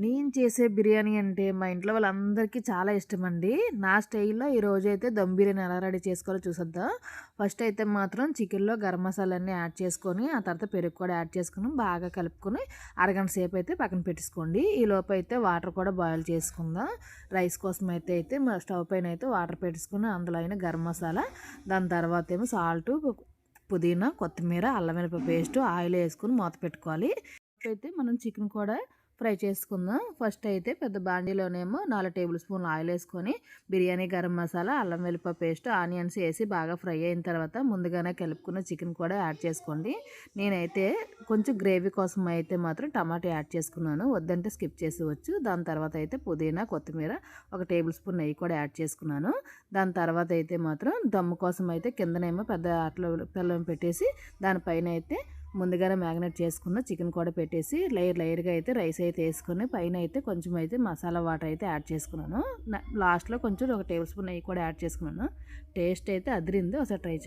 నేను చేసే బిర్యానీ అంటే మా ఇంట్లో వాళ్ళందరికీ చాలా ఇష్టమండి. నా స్టైల్‌లో ఈరోజైతే దమ్ బిర్యానీ ఎలా రెడీ చేసుకోవాలో చూసేద్దాం. ఫస్ట్ అయితే మాత్రం చికెన్‌లో గరం మసాలాలన్నీ యాడ్ చేసుకొని, ఆ తర్వాత పెరుగు కూడా యాడ్ చేసుకొని, బాగా కలుపుకొని అరగంట సేపు అయితే పక్కన పెట్టేసుకోండి. ఈలోపు అయితే వాటర్ కూడా బాయిల్ చేసుకుందాం. రైస్ కోసం అయితే స్టవ్ పైన అయితే వాటర్ పెట్టేసుకొని, అందులో అయినా గరం మసాలా, దాని తర్వాత ఏమో సాల్టు, పుదీనా, కొత్తిమీర, అల్లం వెల్లుల్లి పేస్టు, ఆయిల్ వేసుకొని మూత పెట్టుకోవాలి. అయితే మనం చికెన్ కూడా ఫ్రై చేసుకుందాం. ఫస్ట్ అయితే పెద్ద బాండీలోనేమో 4 టేబుల్ స్పూన్లు ఆయిల్ వేసుకొని బిర్యానీ గరం మసాలా, అల్లం వెల్లుల్లి పేస్ట్, ఆనియన్స్ వేసి బాగా ఫ్రై అయిన తర్వాత ముందుగానే కలుపుకున్న చికెన్ కూడా యాడ్ చేసుకోండి. నేనైతే కొంచెం గ్రేవీ కోసం అయితే మాత్రం టమాటా యాడ్ చేసుకున్నాను. వద్దంటే స్కిప్ చేసేవచ్చు. దాని తర్వాత అయితే పుదీనా, కొత్తిమీర, 1 టేబుల్ స్పూన్ నెయ్యి కూడా యాడ్ చేసుకున్నాను. దాని తర్వాత అయితే మాత్రం దమ్ము కోసం అయితే కిందనేమో పెద్ద అట్ల పిల్లం పెట్టేసి దానిపైన అయితే ముందుగానే మ్యాగ్నేట్ చేసుకున్న చికెన్ కూడా పెట్టేసి లేయర్గా అయితే రైస్ అయితే వేసుకొని పైన అయితే కొంచెం అయితే మసాలా వాటర్ అయితే యాడ్ చేసుకున్నాను. లాస్ట్లో కొంచెం 1 టేబుల్ స్పూన్ నెయ్యి కూడా యాడ్ చేసుకున్నాను. టేస్ట్ అయితే అదిరింది. ఒకసారి ట్రై చేయండి.